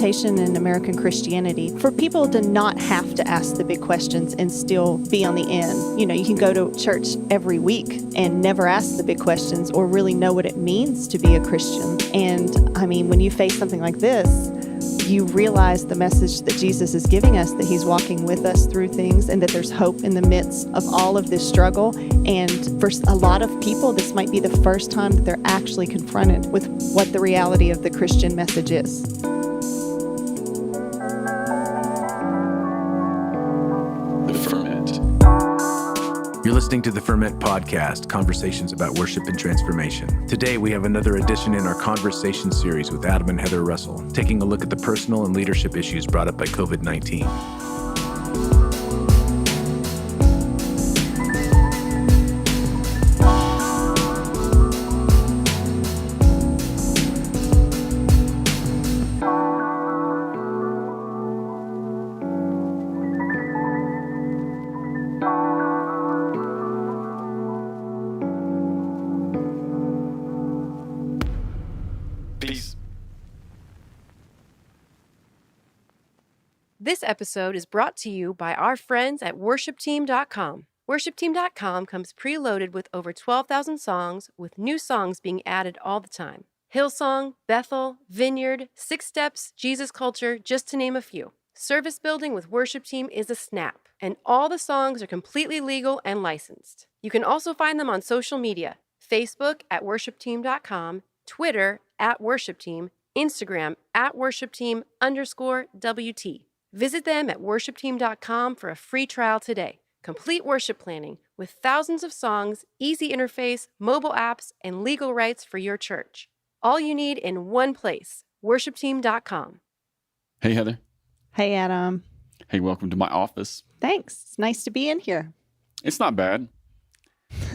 temptation in American Christianity for people to not have to ask the big questions and still be on the end. You know, you can go to church every week and never ask the big questions or really know what it means to be a Christian. And I mean, when you face something like this, you realize the message that Jesus is giving us, that he's walking with us through things and that there's hope in the midst of all of this struggle. And for a lot of people, this might be the first time that they're actually confronted with what the reality of the Christian message is. The Ferment. You're listening to the Ferment podcast, conversations about worship and transformation. Today, we have another edition in our conversation series with Adam and Heather Russell, taking a look at the personal and leadership issues brought up by COVID-19. This episode is brought to you by our friends at worshipteam.com. Worshipteam.com comes preloaded with over 12,000 songs, with new songs being added all the time. Hillsong, Bethel, Vineyard, Six Steps, Jesus Culture, just to name a few. Service building with Worship Team is a snap, and all the songs are completely legal and licensed. You can also find them on social media, Facebook at worshipteam.com, Twitter at worshipteam, Instagram at worshipteam_WT. Visit them at worshipteam.com for a free trial today. Complete worship planning with thousands of songs, easy interface, mobile apps, and legal rights for your church. All you need in one place, worshipteam.com. Hey, Heather. Hey, Adam. Hey, welcome to my office. Thanks. It's nice to be in here. It's not bad.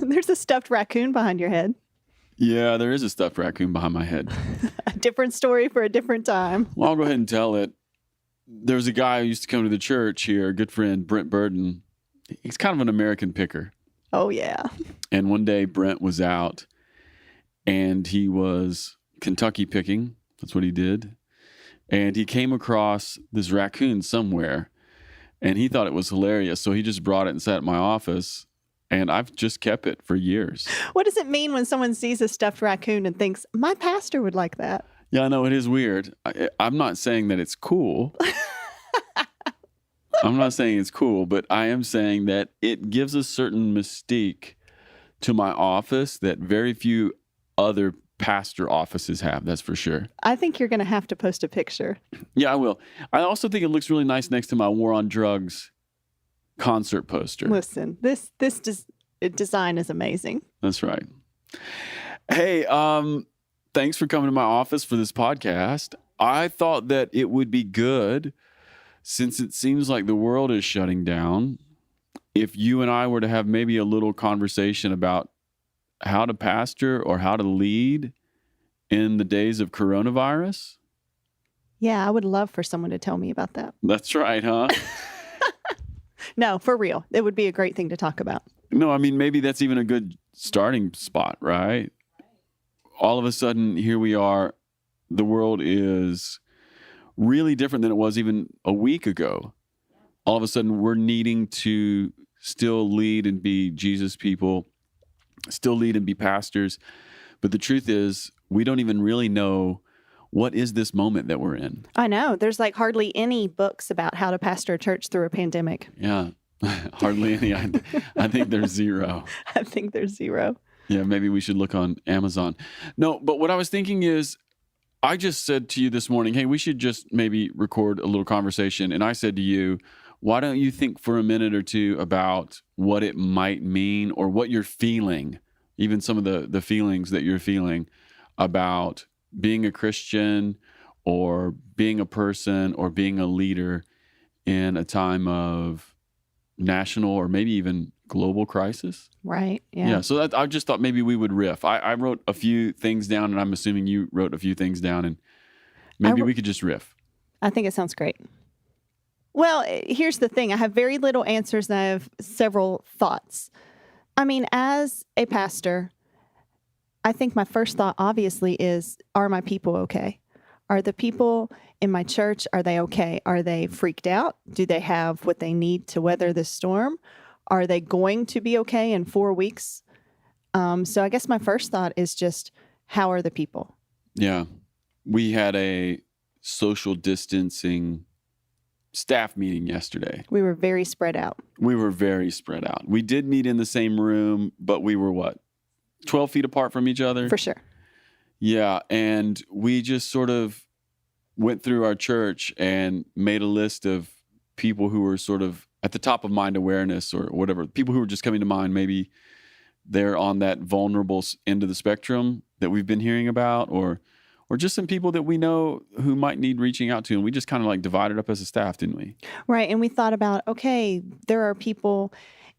There's a stuffed raccoon behind your head. Yeah, there is a stuffed raccoon behind my head. A different story for a different time. Well, I'll go ahead and tell it. There was a guy who used to come to the church here, a good friend, Brent Burden. He's kind of an American picker. Oh, yeah. And one day Brent was out and he was Kentucky picking. That's what he did. And he came across this raccoon somewhere and he thought it was hilarious. So he just brought it and sat at my office. And I've just kept it for years. What does it mean when someone sees a stuffed raccoon and thinks, my pastor would like that? Yeah, I know, it is weird. I'm not saying that it's cool. I'm not saying it's cool, but I am saying that it gives a certain mystique to my office that very few other pastor offices have, that's for sure. I think you're going to have to post a picture. Yeah, I will. I also think it looks really nice next to my War on Drugs concert poster. Listen, this design is amazing. That's right. Hey, thanks for coming to my office for this podcast. I thought that it would be good, since it seems like the world is shutting down, if you and I were to have maybe a little conversation about how to pastor or how to lead in the days of coronavirus. Yeah, I would love for someone to tell me about that. That's right, huh? No, for real. It would be a great thing to talk about. No, I mean, maybe that's even a good starting spot, right? All of a sudden, here we are. The world is really different than it was even a week ago. All of a sudden, we're needing to still lead and be Jesus people, still lead and be pastors. But the truth is, we don't even really know what is this moment that we're in. I know. There's like hardly any books about how to pastor a church through a pandemic. Yeah, hardly any. I think there's zero. I think there's zero. Yeah, maybe we should look on Amazon. No, but what I was thinking is, I just said to you this morning, hey, we should just maybe record a little conversation. And I said to you, why don't you think for a minute or two about what it might mean or what you're feeling, even some of the feelings that you're feeling about being a Christian or being a person or being a leader in a time of national or maybe even global crisis. Right. Yeah. Yeah. So I just thought maybe we would riff. I wrote a few things down, and I'm assuming you wrote a few things down, and maybe we could just riff. I think it sounds great. Well, here's the thing. I have very little answers, and I have several thoughts. I mean, as a pastor, I think my first thought, obviously, is, are my people okay? Are the people in my church, are they okay? Are they freaked out? Do they have what they need to weather this storm? Are they going to be okay in 4 weeks? So I guess my first thought is just, how are the people? Yeah. We had a social distancing staff meeting yesterday. We were very spread out. We were very spread out. We did meet in the same room, but we were 12 feet apart from each other? For sure. Yeah. And we just sort of went through our church and made a list of people who were sort of at the top of mind awareness or whatever, people who were just coming to mind. Maybe they're on that vulnerable end of the spectrum that we've been hearing about, or just some people that we know who might need reaching out to. And we just kind of like divided up as a staff, didn't we? Right. And we thought about, okay, there are people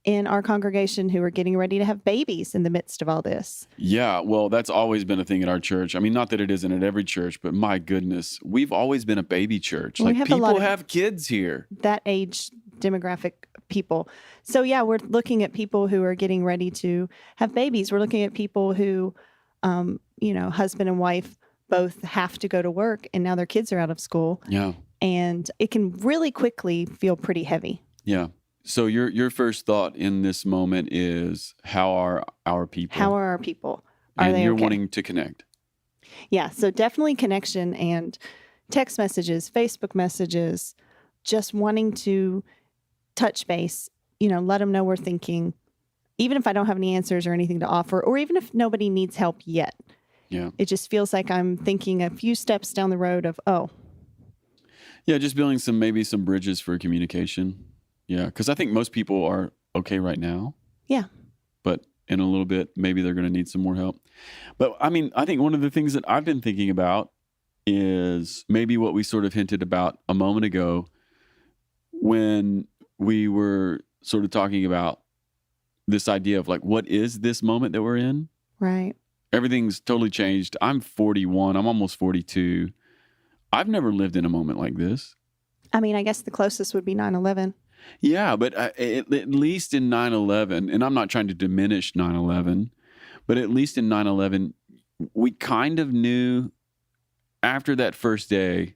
in our congregation who are getting ready to have babies in the midst of all this. Yeah, well, that's always been a thing at our church. I mean, not that it isn't at every church, but my goodness, we've always been a baby church. We Like, have a lot people of have kids here. that age demographic people. So yeah, we're looking at people who are getting ready to have babies. We're looking at people who, husband and wife both have to go to work and now their kids are out of school. Yeah, And it can really quickly feel pretty heavy. yeah. So your first thought in this moment is, how are our people? How are our people? Are and they you're okay? wanting to connect. Yeah, so definitely connection and text messages, Facebook messages, just wanting to touch base, let them know we're thinking, even if I don't have any answers or anything to offer, or even if nobody needs help yet. Yeah. It just feels like I'm thinking a few steps down the road of, Yeah, just building maybe some bridges for communication. Yeah, because I think most people are okay right now. Yeah. But in a little bit, maybe they're going to need some more help. But I mean, I think one of the things that I've been thinking about is maybe what we sort of hinted about a moment ago when we were sort of talking about this idea of like, what is this moment that we're in? right. Everything's totally changed. I'm 41. I'm almost 42. I've never lived in a moment like this. I mean, I guess the closest would be 9/11. Yeah, but at least in 9/11, and I'm not trying to diminish 9/11, but at least in 9/11, we kind of knew after that first day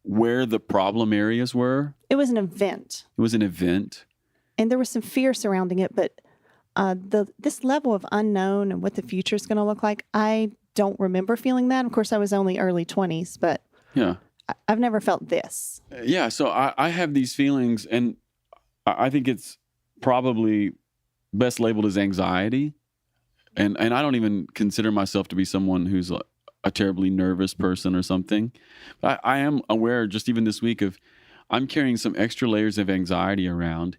where the problem areas were. It was an event, It was an event. and there was some fear surrounding it, but this level of unknown and what the future is going to look like, I don't remember feeling that. Of course, I was only early 20s, but Yeah. I've never felt this. Yeah, so I have these feelings, and I think it's probably best labeled as anxiety. And I don't even consider myself to be someone who's a terribly nervous person or something. But I am aware just even this week of I'm carrying some extra layers of anxiety around.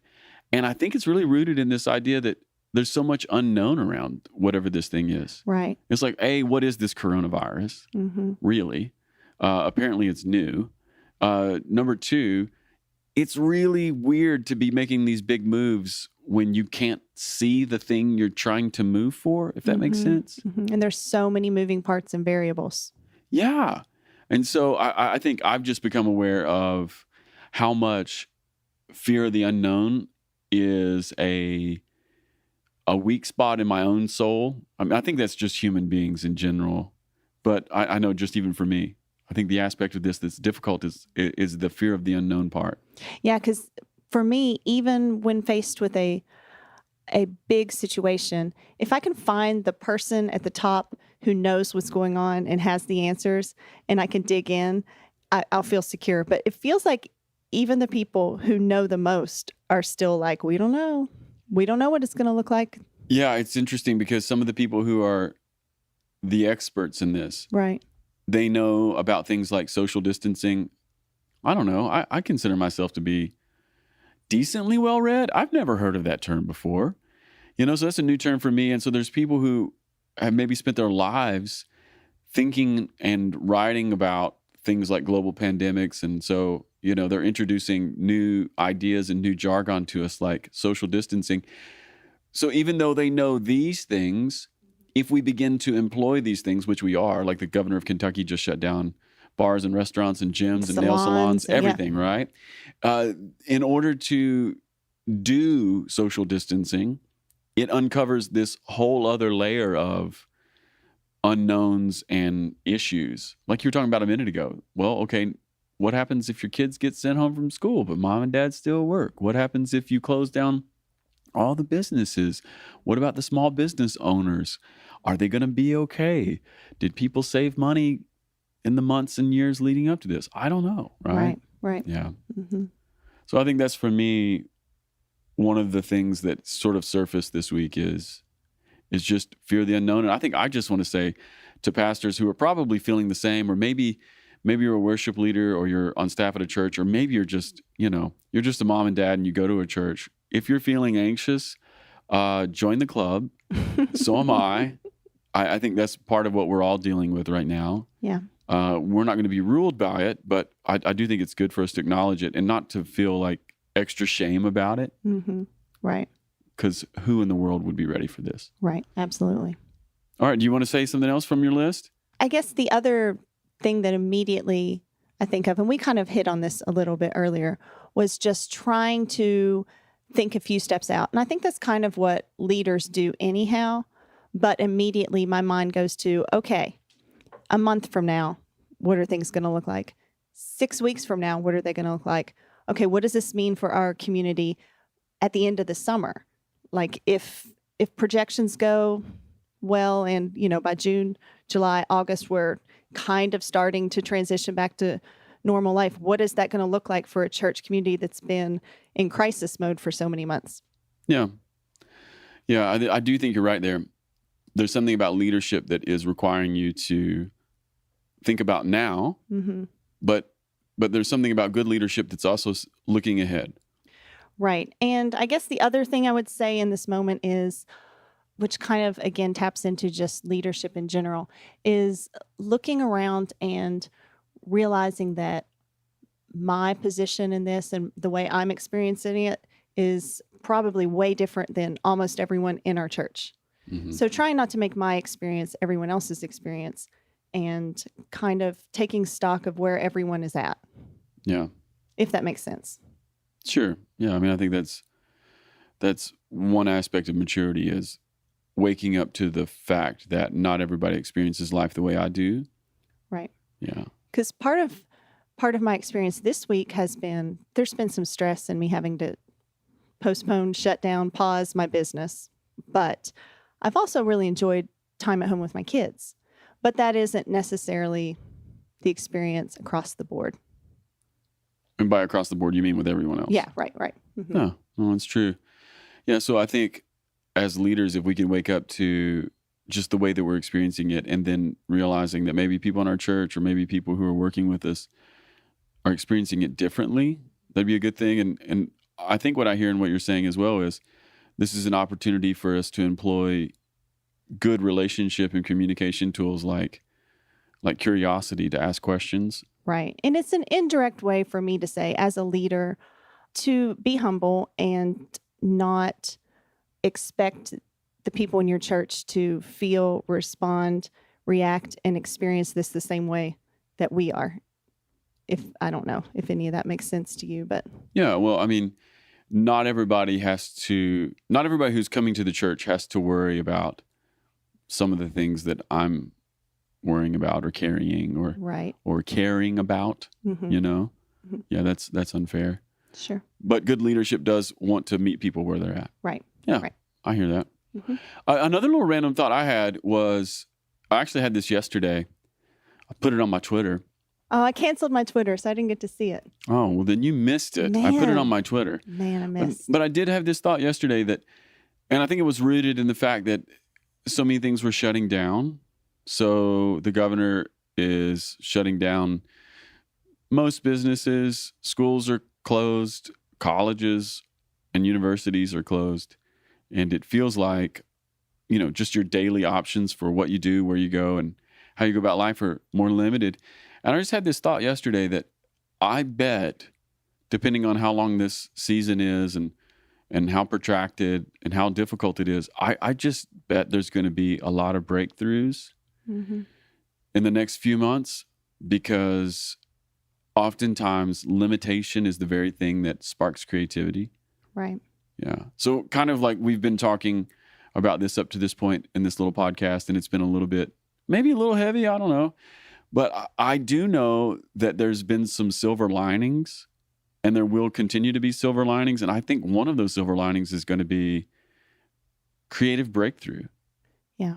And I think it's really rooted in this idea that there's so much unknown around whatever this thing is. Right. It's like, what is this coronavirus? Mm-hmm. Really? Apparently it's new. Number two, it's really weird to be making these big moves when you can't see the thing you're trying to move for, if that makes sense. Mm-hmm. And there's so many moving parts and variables. Yeah. And so I think I've just become aware of how much fear of the unknown is a weak spot in my own soul. I mean, I think that's just human beings in general. But I know just even for me, I think the aspect of this that's difficult is the fear of the unknown part. Yeah, because for me, even when faced with a big situation, if I can find the person at the top who knows what's going on and has the answers, and I can dig in, I'll feel secure. But it feels like even the people who know the most are still like, we don't know. We don't know what it's going to look like. Yeah, it's interesting because some of the people who are the experts in this, Right. they know about things like social distancing. I don't know. I consider myself to be decently well-read. I've never heard of that term before. So that's a new term for me. And so there's people who have maybe spent their lives thinking and writing about things like global pandemics. And so, they're introducing new ideas and new jargon to us like social distancing. So even though they know these things, if we begin to employ these things, which we are, like the governor of Kentucky just shut down bars and restaurants and gyms and nail salons, everything, right? In order to do social distancing, it uncovers this whole other layer of unknowns and issues. Like you were talking about a minute ago. Well, okay, what happens if your kids get sent home from school, but mom and dad still work? What happens if you close down all the businesses? What about the small business owners? Are they going to be okay? Did people save money in the months and years leading up to this? I don't know, right? Right. Yeah. Mm-hmm. So I think that's, for me, one of the things that sort of surfaced this week is just fear of the unknown. And I think I just want to say to pastors who are probably feeling the same, or maybe you're a worship leader, or you're on staff at a church, or maybe you're just, you're just a mom and dad and you go to a church. If you're feeling anxious, join the club. So am I. I think that's part of what we're all dealing with right now. Yeah. We're not going to be ruled by it, but I do think it's good for us to acknowledge it and not to feel like extra shame about it. Mm-hmm. Right. Because who in the world would be ready for this? Right. Absolutely. All right. Do you want to say something else from your list? I guess the other thing that immediately I think of, and we kind of hit on this a little bit earlier, was just trying to think a few steps out. And I think that's kind of what leaders do anyhow. But immediately my mind goes to, okay, a month from now, what are things going to look like? 6 weeks from now, what are they going to look like? Okay, what does this mean for our community at the end of the summer? Like if projections go well and, by June, July, August, we're kind of starting to transition back to normal life, what is that going to look like for a church community that's been in crisis mode for so many months? Yeah. Yeah, I do think you're right there. There's something about leadership that is requiring you to think about now, Mm-hmm. but there's something about good leadership that's also looking ahead. Right. And I guess the other thing I would say in this moment is, which kind of, again, taps into just leadership in general, is looking around and realizing that my position in this and the way I'm experiencing it is probably way different than almost everyone in our church. Mm-hmm. So trying not to make my experience everyone else's experience, and kind of taking stock of where everyone is at. Yeah. If that makes sense. Sure. Yeah. I mean, I think that's one aspect of maturity, is waking up to the fact that not everybody experiences life the way I do. Right. Yeah. Because part of my experience this week has been, there's been some stress in me having to postpone, shut down, pause my business. But I've also really enjoyed time at home with my kids. But that isn't necessarily the experience across the board. And by across the board, you mean with everyone else? Yeah, right. Mm-hmm. No, it's true. Yeah, so I think as leaders, if we can wake up to just the way that we're experiencing it, and then realizing that maybe people in our church or maybe people who are working with us are experiencing it differently, that'd be a good thing. And I think what I hear in what you're saying as well is this is an opportunity for us to employ good relationship and communication tools like curiosity, to ask questions. Right. And it's an indirect way for me to say, as a leader, to be humble and not expect the people in your church to feel, respond, react, and experience this the same way that we are. I don't know if any of that makes sense to you, but. Yeah, well, I mean, not everybody who's coming to the church has to worry about some of the things that I'm worrying about or carrying or right. or caring about, Mm-hmm. Mm-hmm. Yeah, that's unfair. Sure. But good leadership does want to meet people where they're at. Right. Yeah, right. I hear that. Mm-hmm. Another little random thought I had was, I actually had this yesterday. I put it on my Twitter. Oh, I canceled my Twitter, so I didn't get to see it. Oh, well, then you missed it. I put it on my Twitter. Man, I missed. But I did have this thought yesterday and I think it was rooted in the fact that so many things were shutting down. So the governor is shutting down most businesses, schools are closed, colleges and universities are closed. And it feels like, just your daily options for what you do, where you go, and how you go about life are more limited. And I just had this thought yesterday that I bet, depending on how long this season is and how protracted and how difficult it is, I just bet there's going to be a lot of breakthroughs Mm-hmm. in the next few months, because oftentimes limitation is the very thing that sparks creativity. Right. Yeah. So kind of like we've been talking about this up to this point in this little podcast, and it's been a little bit maybe a little heavy. I don't know. But I do know that there's been some silver linings, and there will continue to be silver linings. And I think one of those silver linings is going to be creative breakthrough. Yeah.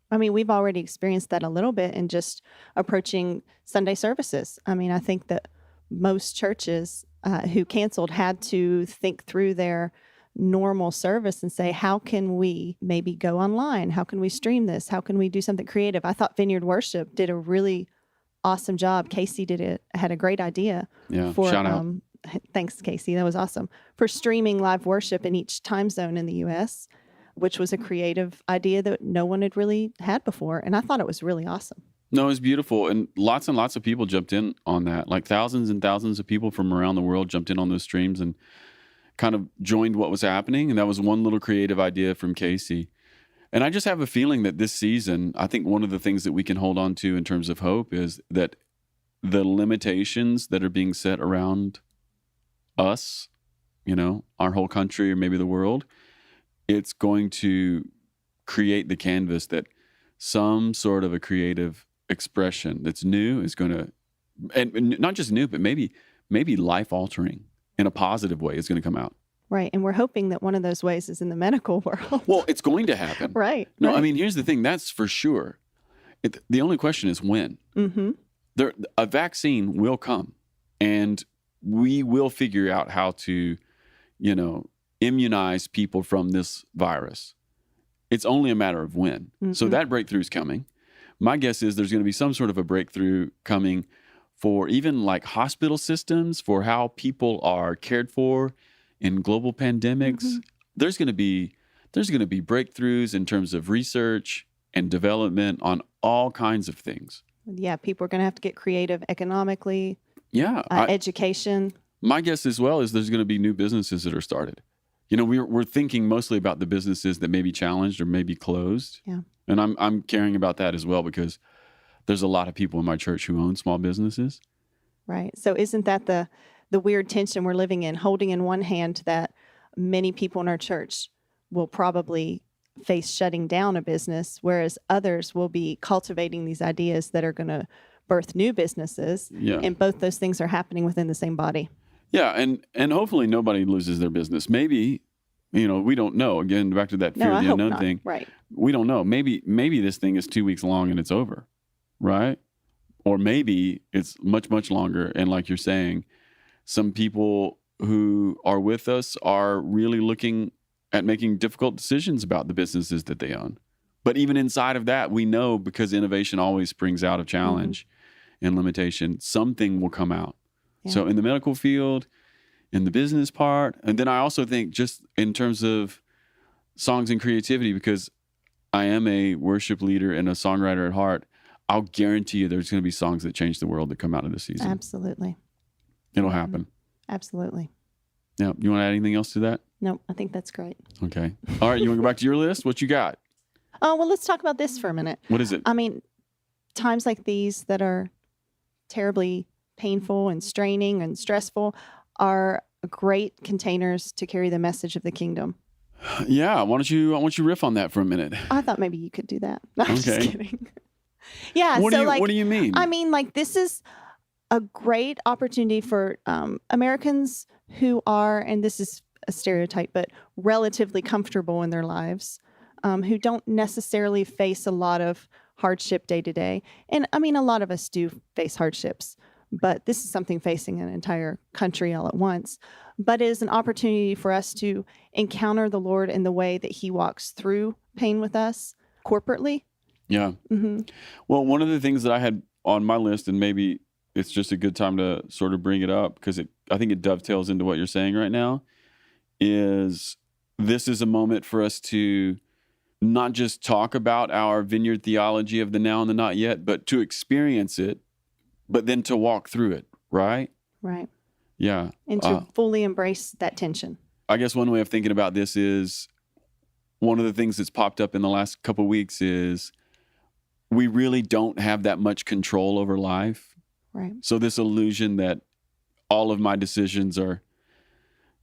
I mean, we've already experienced that a little bit in just approaching Sunday services. I mean, I think that most churches who canceled had to think through their normal service and say, how can we maybe go online? How can we stream this? How can we do something creative? I thought Vineyard Worship did a really awesome job. Casey had a great idea. Yeah, for, shout out. Thanks, Casey. That was awesome. For streaming live worship in each time zone in the U.S., which was a creative idea that no one had really had before. And I thought it was really awesome. No, it was beautiful. And lots of people jumped in on that. Like thousands and thousands of people from around the world jumped in on those streams and kind of joined what was happening. And that was one little creative idea from Casey. And I just have a feeling that this season, I think one of the things that we can hold on to in terms of hope is that the limitations that are being set around us, our whole country or maybe the world, it's going to create the canvas that some sort of a creative expression that's new is going to, and not just new, but maybe life altering in a positive way is going to come out. Right. And we're hoping that one of those ways is in the medical world. Well, it's going to happen. Right. No, right. I mean, here's the thing. That's for sure. The only question is when. Mm-hmm. A vaccine will come, and we will figure out how to, immunize people from this virus. It's only a matter of when. Mm-hmm. So that breakthrough is coming. My guess is there's going to be some sort of a breakthrough coming for even like hospital systems, for how people are cared for in global pandemics. Mm-hmm. There's going to be breakthroughs in terms of research and development on all kinds of things. Yeah, people are going to have to get creative economically. Yeah, education. My guess as well is there's going to be new businesses that are started. We're thinking mostly about the businesses that may be challenged or may be closed. Yeah. And I'm caring about that as well because there's a lot of people in my church who own small businesses. Right. So isn't that the weird tension we're living in, holding in one hand that many people in our church will probably face shutting down a business, whereas others will be cultivating these ideas that are going to birth new businesses. Yeah. And both those things are happening within the same body. Yeah, and hopefully nobody loses their business. Maybe, we don't know. Again, back to that fear of the unknown thing. Right. We don't know. Maybe this thing is 2 weeks long and it's over, right? Or maybe it's much, much longer. And like you're saying, some people who are with us are really looking at making difficult decisions about the businesses that they own. But even inside of that, we know because innovation always springs out of challenge and limitation, something will come out. Yeah. So in the medical field, in the business part, and then I also think just in terms of songs and creativity, because I am a worship leader and a songwriter at heart, I'll guarantee you there's going to be songs that change the world that come out of this season. Absolutely. It'll happen. Absolutely. Yeah. You want to add anything else to that? No, I think that's great. Okay. All right. You want to go back to your list? What you got? Oh, well, let's talk about this for a minute. What is it? I mean, times like these that are terribly painful and straining and stressful are great containers to carry the message of the kingdom. Yeah. Why don't you riff on that for a minute? I thought maybe you could do that. No, I'm just kidding. Yeah. What do you mean? I mean, this is a great opportunity for Americans who are, and this is a stereotype, but relatively comfortable in their lives, who don't necessarily face a lot of hardship day to day. And I mean, a lot of us do face hardships, but this is something facing an entire country all at once. But it is an opportunity for us to encounter the Lord in the way that he walks through pain with us corporately. Yeah. Mm-hmm. Well, one of the things that I had on my list, and maybe it's just a good time to sort of bring it up because I think it dovetails into what you're saying right now, is this is a moment for us to not just talk about our vineyard theology of the now and the not yet, but to experience it, but then to walk through it, right? Right. Yeah. And to fully embrace that tension. I guess one way of thinking about this is one of the things that's popped up in the last couple of weeks is we really don't have that much control over life. Right. So this illusion that all of my decisions are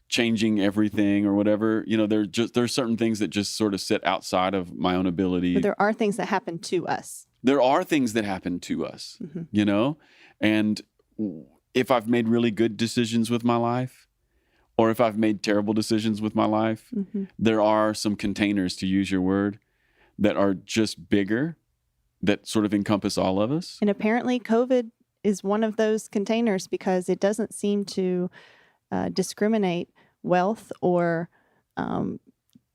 changing everything or whatever, there's certain things that just sort of sit outside of my own ability. But there are things that happen to us. there are things that happen to us, you know? And if I've made really good decisions with my life, or if I've made terrible decisions with my life, there are some containers, to use your word, that are just bigger, that sort of encompass all of us. And apparently COVID is one of those containers because it doesn't seem to discriminate wealth or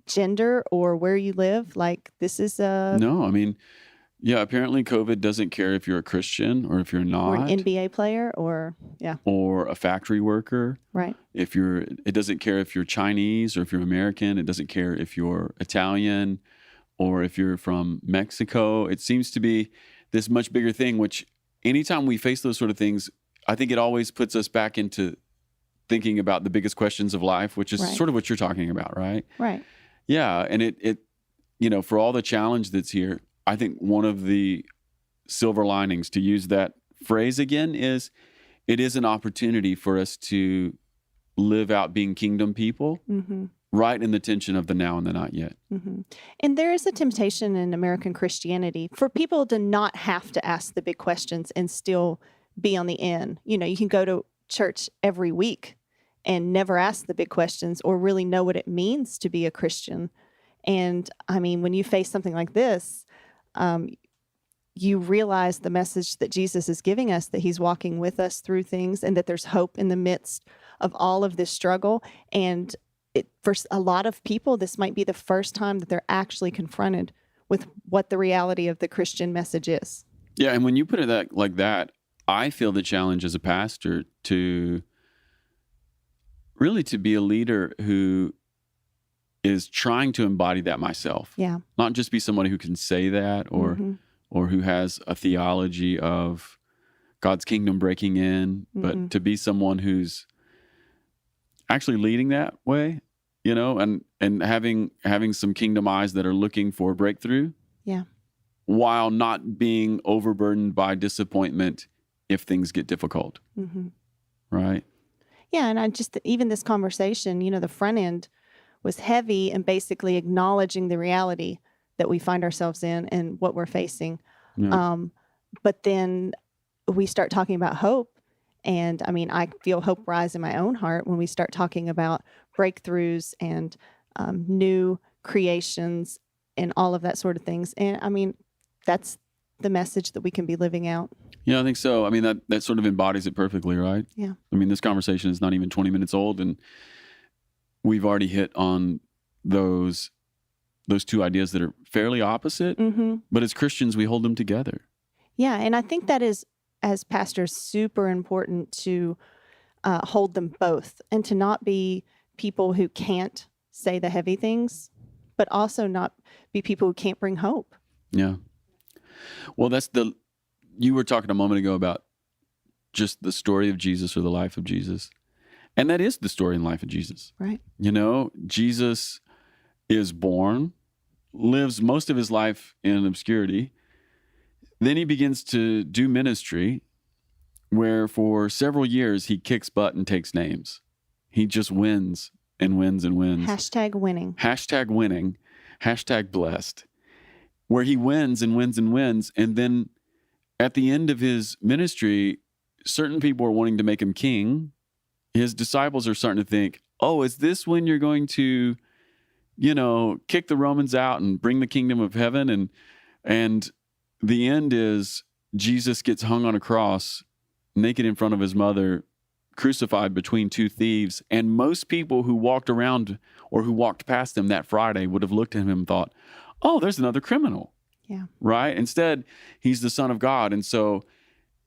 gender or where you live. Like this is No, I mean, yeah, apparently COVID doesn't care if you're a Christian or if you're not. Or an NBA player or a factory worker. Right. It doesn't care if you're Chinese or if you're American. It doesn't care if you're Italian or if you're from Mexico. It seems to be this much bigger thing, which anytime we face those sort of things, I think it always puts us back into thinking about the biggest questions of life, which is sort of what you're talking about, right? Right. Yeah. And it for all the challenge that's here, I think one of the silver linings, to use that phrase again, is it is an opportunity for us to live out being kingdom people, right in the tension of the now and the not yet. And there is a temptation in American Christianity for people to not have to ask the big questions and still be on the in. You know, you can go to church every week and never ask the big questions or really know what it means to be a Christian. And I mean, when you face something like this, you realize the message that Jesus is giving us, that he's walking with us through things and that there's hope in the midst of all of this struggle. And for a lot of people, this might be the first time that they're actually confronted with what the reality of the Christian message is. Yeah, and when you put it like that, I feel the challenge as a pastor to really to be a leader who is trying to embody that myself. Yeah. Not just be somebody who can say that or who has a theology of God's kingdom breaking in, but to be someone who's actually leading that way, you know, and having some kingdom eyes that are looking for breakthrough. Yeah. While not being overburdened by disappointment if things get difficult. Right? Yeah, and even this conversation, you know, the front end was heavy and basically acknowledging the reality that we find ourselves in and what we're facing. Yeah. But then we start talking about hope. And I mean, I feel hope rise in my own heart when we start talking about breakthroughs and new creations and all of that sort of things. And I mean, that's the message that we can be living out. Yeah, I think so. I mean, that sort of embodies it perfectly, right? Yeah. I mean, this conversation is not even 20 minutes old, and we've already hit on those two ideas that are fairly opposite, but as Christians, we hold them together. Yeah, and I think that is, as pastors, super important to hold them both and to not be people who can't say the heavy things, but also not be people who can't bring hope. Yeah. Well, you were talking a moment ago about just the story of Jesus or the life of Jesus. And that is the story and life of Jesus. Right. You know, Jesus is born, lives most of his life in obscurity. Then he begins to do ministry where for several years he kicks butt and takes names. He just wins and wins and wins. Hashtag winning. Hashtag winning. Hashtag blessed. Where he wins and wins and wins. And then at the end of his ministry, certain people are wanting to make him king. His disciples are starting to think, oh, is this when you're going to, you know, kick the Romans out and bring the kingdom of heaven? And the end is Jesus gets hung on a cross, naked in front of his mother, crucified between two thieves. And most people who walked around or who walked past him that Friday would have looked at him and thought, oh, there's another criminal. Yeah. Right? Instead, he's the Son of God. And so,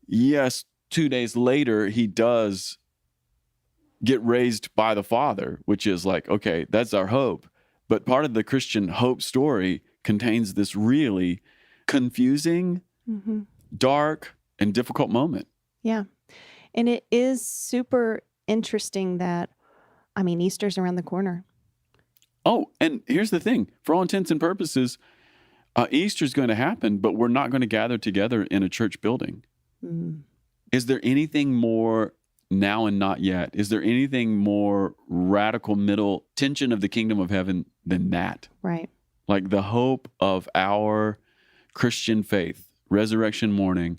yes, 2 days later, he does get raised by the Father, which is like, okay, that's our hope. But part of the Christian hope story contains this really confusing, dark, and difficult moment. Yeah. And it is super interesting that, I mean, Easter's around the corner. Oh, and here's the thing. For all intents and purposes, Easter's going to happen, but we're not going to gather together in a church building. Is there anything more now and not yet? Is there anything more radical middle tension of the kingdom of heaven than that? Right. Like the hope of our Christian faith resurrection morning,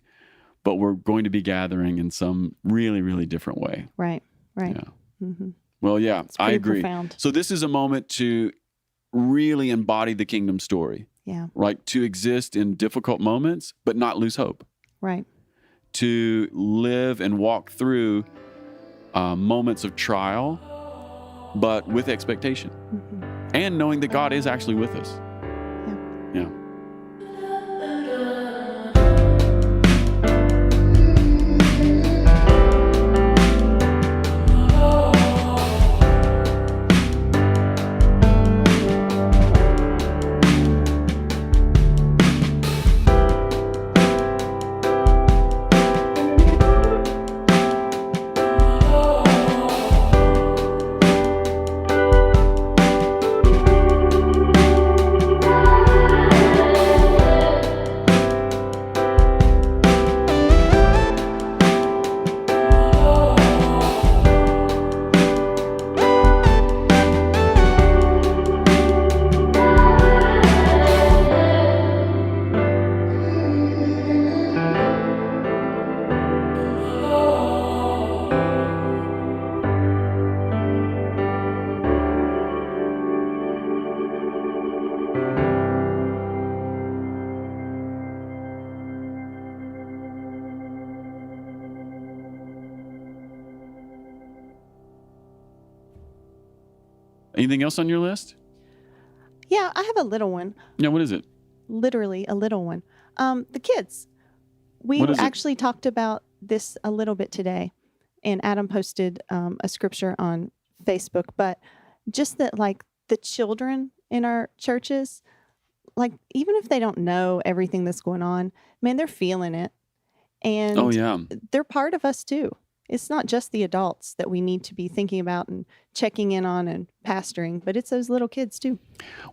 but we're going to be gathering in some really, really different way. Right. Yeah. Mm-hmm. Well, yeah, It's I pretty agree. profound. So this is a moment to really embody the kingdom story, Yeah. right? To exist in difficult moments, but not lose hope. Right. To live and walk through moments of trial, but with expectation. Mm-hmm. And knowing that God is actually with us. Yeah. Anything else on your list? Yeah, I have a little one. Yeah, what is it? Literally a little one. The kids. We What is it? actually talked about this a little bit today, and Adam posted a scripture on Facebook, but just that, like, the children in our churches, like, even if they don't know everything that's going on, man, they're feeling it. And Oh, yeah. they're part of us too. It's not just the adults that we need to be thinking about and checking in on and pastoring, but it's those little kids too.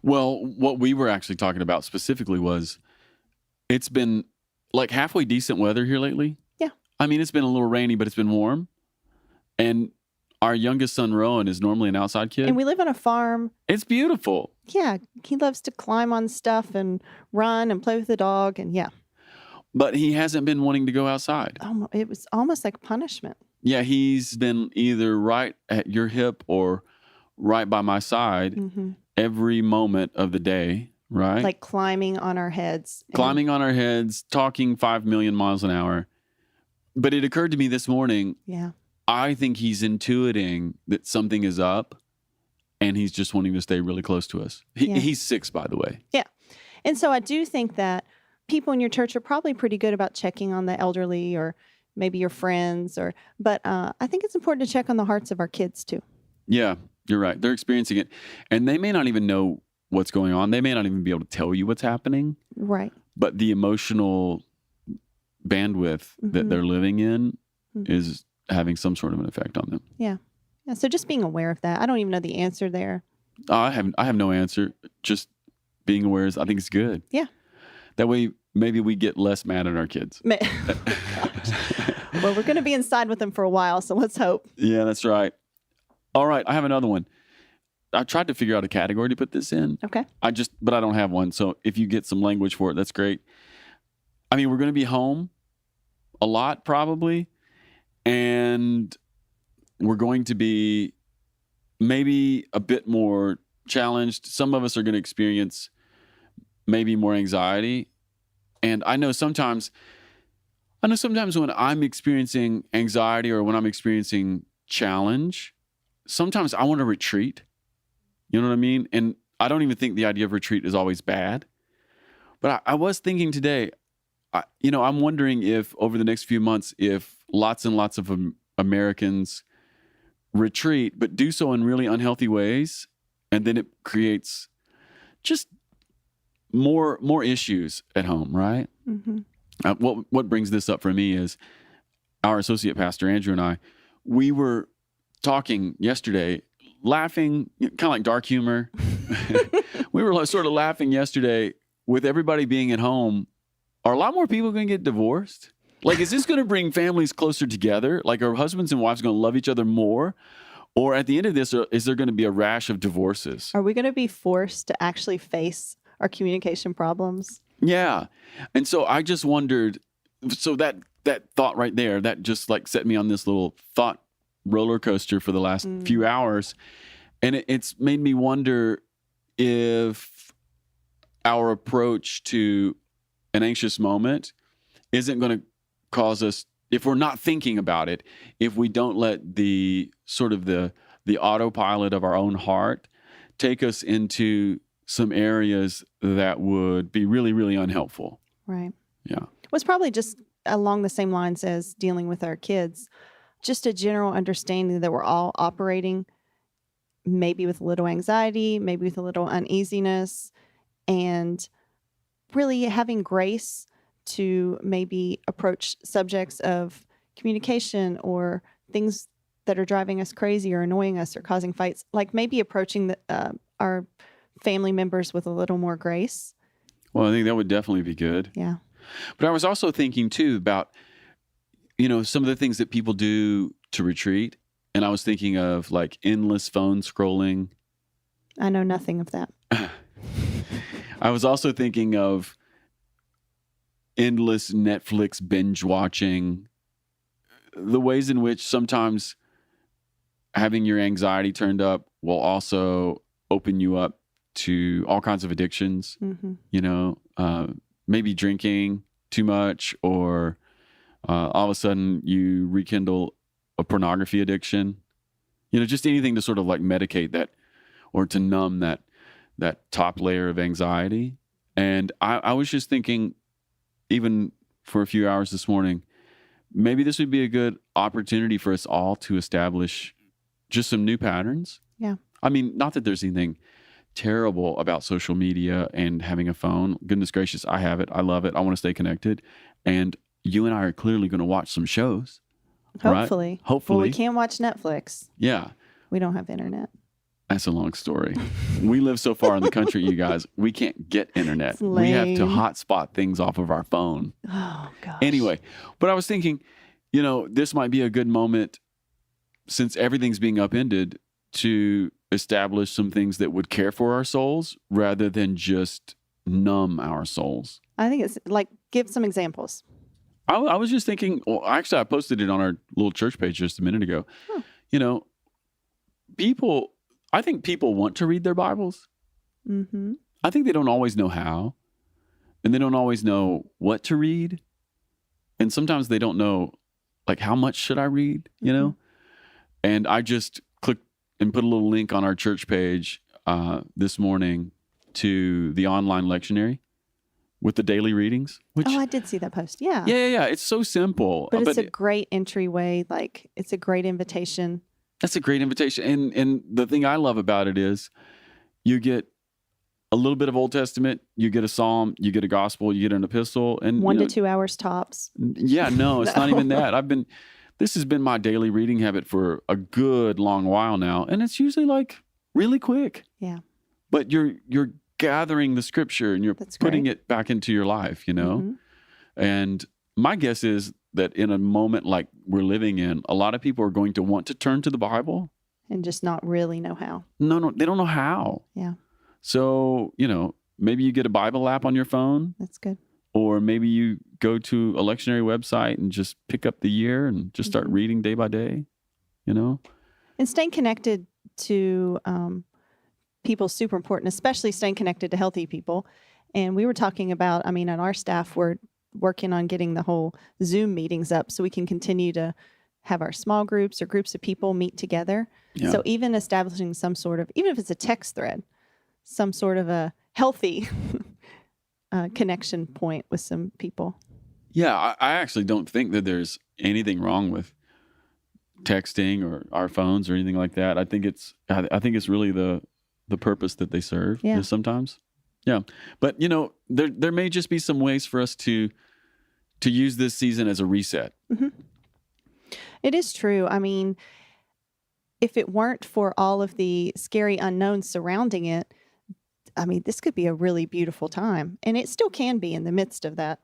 Well, what we were actually talking about specifically was it's been like halfway decent weather here lately. Yeah. I mean, it's been a little rainy, but it's been warm. And our youngest son, Rowan, is normally an outside kid. And we live on a farm. It's beautiful. Yeah, he loves to climb on stuff and run and play with the dog. And yeah, But he hasn't been wanting to go outside. it was almost like punishment. Yeah, he's been either right at your hip or right by my side Hmm. every moment of the day, right? Like climbing on our heads. And- climbing on our heads, talking 5 million miles an hour. But it occurred to me this morning, Yeah. I think he's intuiting that something is up and he's just wanting to stay really close to us. Yeah. He's 6, by the way. And so I do think that people in your church are probably pretty good about checking on the elderly or maybe your friends, but I think it's important to check on the hearts of our kids too. Yeah, you're right. They're experiencing it. And they may not even know what's going on. They may not even be able to tell you what's happening. Right. But the emotional bandwidth that Mhm. they're living in Mhm. is having some sort of an effect on them. Yeah. So just being aware of that. I don't even know the answer there. I have no answer. Just being aware is, I think, it's good. Yeah. That way, maybe we get less mad at our kids. Well, we're going to be inside with them for a while, so let's hope. Yeah, that's right. All right, I have another one. I tried to figure out a category to put this in. Okay. But I don't have one. So if you get some language for it, that's great. I mean, we're going to be home a lot probably, and we're going to be maybe a bit more challenged. Some of us are going to experience maybe more anxiety. And I know sometimes when I'm experiencing anxiety or when I'm experiencing challenge, sometimes I want to retreat. You know what I mean? And I don't even think the idea of retreat is always bad. But I was thinking today, I'm wondering if over the next few months, if lots and lots of Americans retreat, but do so in really unhealthy ways, and then it creates just more issues at home, right? Mm-hmm. What brings this up for me is our associate pastor, Andrew, and I, we were talking yesterday, laughing, kind of like dark humor. We were sort of laughing yesterday with everybody being at home. Are a lot more people going to get divorced? Like, is this going to bring families closer together? Like, are husbands and wives going to love each other more? Or at the end of this, is there going to be a rash of divorces? Are we going to be forced to actually face our communication problems? Yeah. And so I just wondered, so that thought right there, that just like set me on this little thought roller coaster for the last few hours. And it's made me wonder if our approach to an anxious moment isn't going to cause us, if we're not thinking about it, if we don't let the sort of the autopilot of our own heart take us into some areas that would be really, really unhelpful. Right. Yeah. Well, it's probably just along the same lines as dealing with our kids, just a general understanding that we're all operating maybe with a little anxiety, maybe with a little uneasiness, and really having grace to maybe approach subjects of communication or things that are driving us crazy or annoying us or causing fights, like maybe approaching our family members with a little more grace. Well, I think that would definitely be good. Yeah. But I was also thinking too about, some of the things that people do to retreat. And I was thinking of like endless phone scrolling. I know nothing of that. I was also thinking of endless Netflix binge watching, the ways in which sometimes having your anxiety turned up will also open you up to all kinds of addictions, maybe drinking too much, or all of a sudden you rekindle a pornography addiction, just anything to sort of like medicate that or to numb that top layer of anxiety. And I was just thinking, even for a few hours this morning, maybe this would be a good opportunity for us all to establish just some new patterns. Yeah. I mean, not that there's anything terrible about social media and having a phone. Goodness gracious, I have it. I love it. I want to stay connected. And you and I are clearly going to watch some shows. Hopefully. Right? Hopefully. Well, we can't watch Netflix. Yeah. We don't have internet. That's a long story. We live so far in the country, you guys, we can't get internet. It's We have to lame. hotspot things off of our phone. Oh, gosh. Anyway, but I was thinking, this might be a good moment, since everything's being upended, to establish some things that would care for our souls rather than just numb our souls. I think it's like, give some examples. I was just thinking, well, actually, I posted it on our little church page just a minute ago. Huh. I think people want to read their Bibles. Mm-hmm. I think they don't always know how, and they don't always know what to read. And sometimes they don't know, like, how much should I read, And I just clicked and put a little link on our church page this morning to the online lectionary with the daily readings. Which, I did see that post. Yeah. yeah. It's so simple. But it's a great entryway. Like, it's a great invitation. That's a great invitation. And the thing I love about it is you get a little bit of Old Testament, you get a Psalm, you get a Gospel, you get an Epistle. And 1 to 2 hours tops. Yeah, no, it's not even that. This has been my daily reading habit for a good long while now. And it's usually like really quick. Yeah. But you're gathering the scripture and you're putting it back into your life, Mm-hmm. And my guess is that in a moment like we're living in, a lot of people are going to want to turn to the Bible. And just not really know how. No, they don't know how. Yeah. So, maybe you get a Bible app on your phone. That's good. Or maybe you go to a lectionary website and just pick up the year and just start reading day by day, And staying connected to people is super important, especially staying connected to healthy people. And we were talking about, on our staff, we're working on getting the whole Zoom meetings up so we can continue to have our small groups or groups of people meet together. Yeah. So even establishing some sort of, even if it's a text thread, some sort of a healthy connection point with some people. Yeah, I actually don't think that there's anything wrong with texting or our phones or anything like that. I think it's really the purpose that they serve. Yeah. Sometimes. Yeah. But there may just be some ways for us to use this season as a reset. Mm-hmm. It is true. If it weren't for all of the scary unknowns surrounding it, this could be a really beautiful time. And it still can be in the midst of that.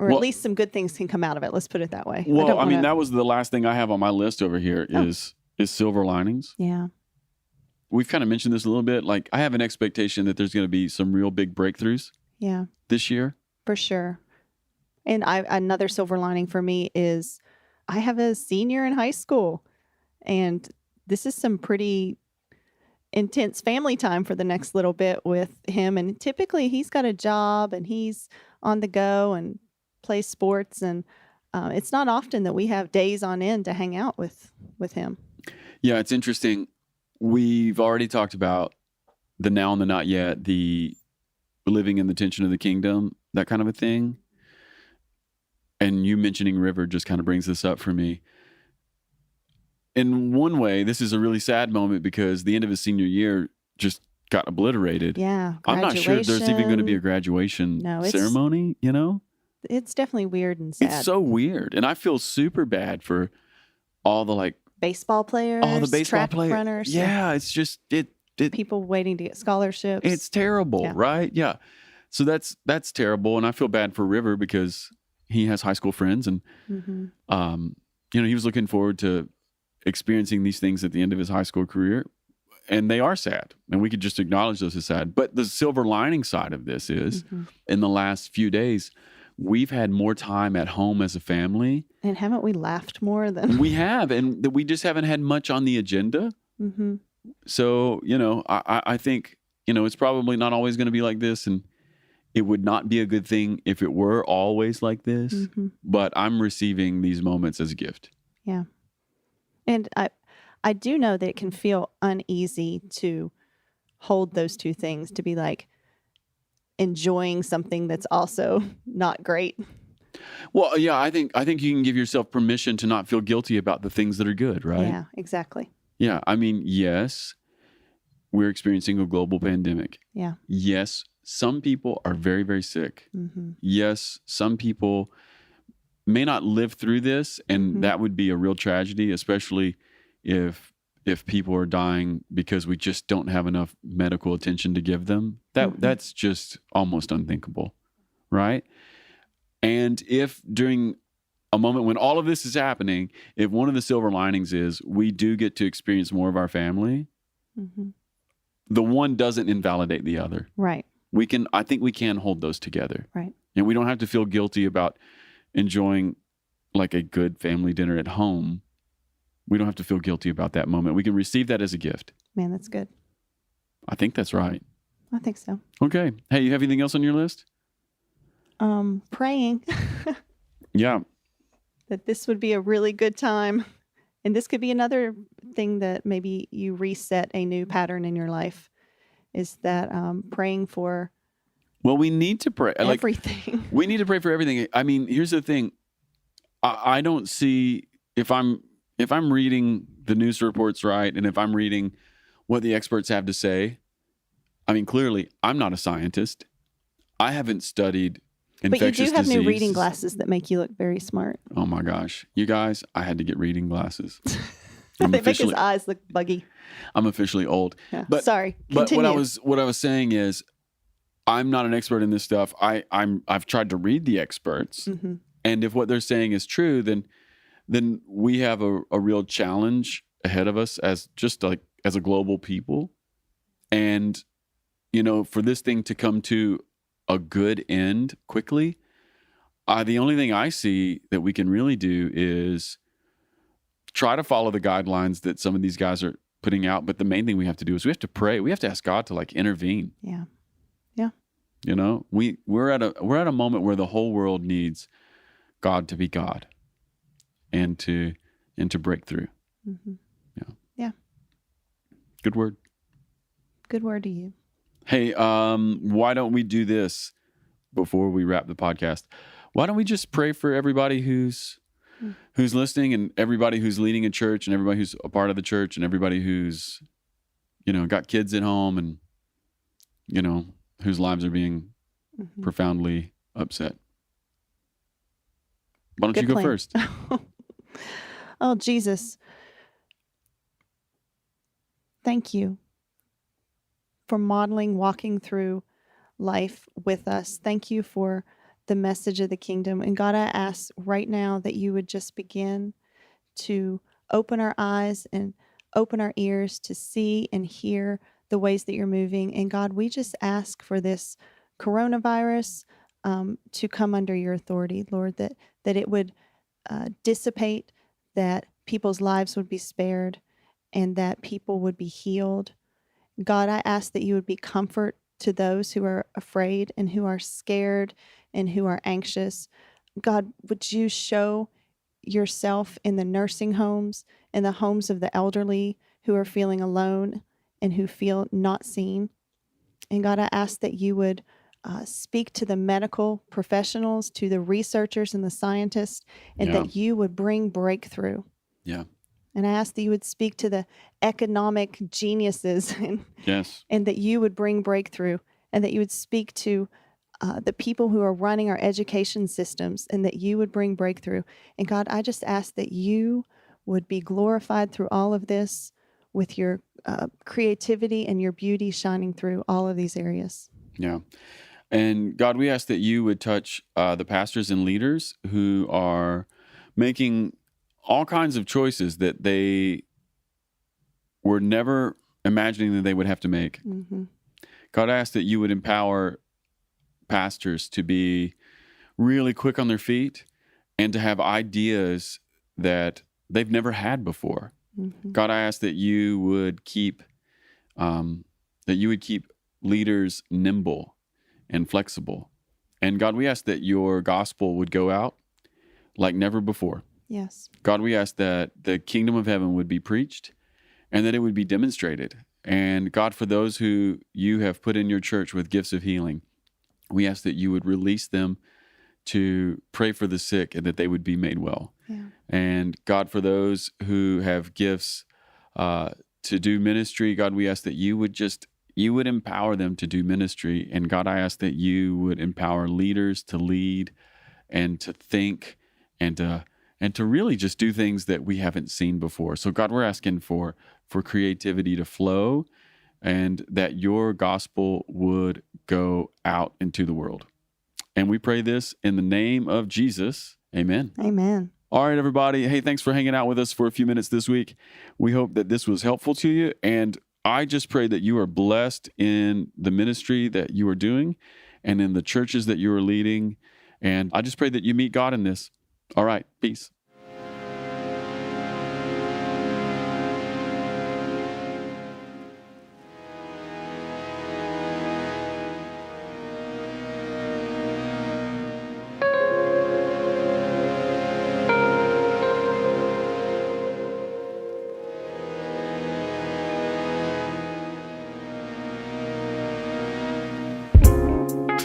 Or at least some good things can come out of it. Let's put it that way. Well, that was the last thing I have on my list over here is silver linings. Yeah. We've kind of mentioned this a little bit. Like, I have an expectation that there's going to be some real big breakthroughs Yeah, this year. for sure. And another silver lining for me is I have a senior in high school, and this is some pretty intense family time for the next little bit with him. And typically he's got a job and he's on the go and plays sports. And it's not often that we have days on end to hang out with him. Yeah, it's interesting. We've already talked about the now and the not yet, the living in the tension of the kingdom, that kind of a thing. And you mentioning River just kind of brings this up for me. In one way, this is a really sad moment because the end of his senior year just got obliterated. Yeah. I'm not sure there's even going to be a graduation ceremony, you know? It's definitely weird and sad. It's so weird. And I feel super bad for all the baseball players, track runners. Yeah, it's just people waiting to get scholarships. It's terrible, right? Yeah. So that's terrible. And I feel bad for River because he has high school friends and he was looking forward to experiencing these things at the end of his high school career, and they are sad, and we could just acknowledge those as sad. But the silver lining side of this is in the last few days, we've had more time at home as a family. And haven't we laughed more than we have, and we just haven't had much on the agenda. So, I think, it's probably not always going to be like this, and it would not be a good thing if it were always like this, but I'm receiving these moments as a gift. Yeah. And I do know that it can feel uneasy to hold those two things, to be like enjoying something that's also not great. Well, yeah, I think you can give yourself permission to not feel guilty about the things that are good, right? Yeah, exactly. Yeah, I mean, yes, we're experiencing a global pandemic. Yeah. Yes, some people are very, very sick. Yes, some people may not live through this, and that would be a real tragedy, especially if people are dying because we just don't have enough medical attention to give them. That's just almost unthinkable, right? And if during a moment when all of this is happening, if one of the silver linings is we do get to experience more of our family, the one doesn't invalidate the other. Right. I think we can hold those together. Right. And we don't have to feel guilty about enjoying like a good family dinner at home. We don't have to feel guilty about that moment. We can receive that as a gift. Man, that's good. I think that's right. I think so. Okay. Hey, you have anything else on your list? Praying. Yeah. That this would be a really good time. And this could be another thing that maybe you reset a new pattern in your life, is that praying for Well, we need to pray. everything. We need to pray for everything. I mean, here's the thing. I don't see, if I'm reading the news reports right, and if I'm reading what the experts have to say, I mean, clearly, I'm not a scientist. I haven't studied infectious But you do have disease. new reading glasses that make you look very smart. Oh my gosh. You guys, I had to get reading glasses. They make his eyes look buggy. I'm officially old. Yeah. But, Sorry. But Continue. what I was saying is, I'm not an expert in this stuff. I've tried to read the experts, and if what they're saying is true, then we have a real challenge ahead of us as a global people, and for this thing to come to a good end quickly, the only thing I see that we can really do is try to follow the guidelines that some of these guys are putting out. But the main thing we have to do is we have to pray. We have to ask God to intervene. Yeah. We're at a moment where the whole world needs God to be God and to break through. Yeah. Good word. Good word to you. Hey, why don't we do this before we wrap the podcast? Why don't we just pray for everybody who's listening, and everybody who's leading a church, and everybody who's a part of the church, and everybody who's, got kids at home, and, whose lives are being profoundly upset. Why don't Good you go plan. first? Oh, Jesus. Thank you for modeling, walking through life with us. Thank you for the message of the kingdom. And God, I ask right now that you would just begin to open our eyes and open our ears to see and hear the ways that you're moving. And God, we just ask for this coronavirus to come under your authority, Lord, that it would dissipate, that people's lives would be spared, and that people would be healed. God, I ask that you would be comfort to those who are afraid and who are scared and who are anxious. God, would you show yourself in the nursing homes, in the homes of the elderly who are feeling alone and who feel not seen? And God, I ask that you would speak to the medical professionals, to the researchers and the scientists, and that you would bring breakthrough. Yeah. And I ask that you would speak to the economic geniuses and that you would bring breakthrough, and that you would speak to the people who are running our education systems, and that you would bring breakthrough. And God, I just ask that you would be glorified through all of this, with your creativity and your beauty shining through all of these areas. Yeah. And God, we ask that you would touch the pastors and leaders who are making all kinds of choices that they were never imagining that they would have to make. Mm-hmm. God, I ask that you would empower pastors to be really quick on their feet and to have ideas that they've never had before. Mm-hmm. God, I ask that you would keep leaders nimble and flexible. And God, we ask that your gospel would go out like never before. Yes. God, we ask that the kingdom of heaven would be preached and that it would be demonstrated. And God, for those who you have put in your church with gifts of healing, we ask that you would release them to pray for the sick and that they would be made well. Yeah. And God, for those who have gifts to do ministry, God, we ask that you would empower them to do ministry. And God, I ask that you would empower leaders to lead and to think and to really just do things that we haven't seen before. So God, we're asking for creativity to flow and that your gospel would go out into the world. And we pray this in the name of Jesus. Amen. Amen. All right, everybody. Hey, thanks for hanging out with us for a few minutes this week. We hope that this was helpful to you. And I just pray that you are blessed in the ministry that you are doing and in the churches that you are leading. And I just pray that you meet God in this. All right. Peace.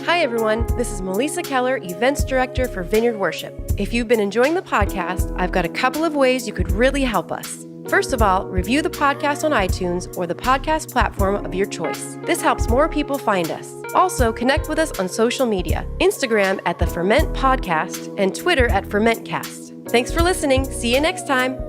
Hi, everyone. This is Melissa Keller, Events Director for Vineyard Worship. If you've been enjoying the podcast, I've got a couple of ways you could really help us. First of all, review the podcast on iTunes or the podcast platform of your choice. This helps more people find us. Also, connect with us on social media, Instagram at the Ferment Podcast and Twitter at FermentCast. Thanks for listening. See you next time.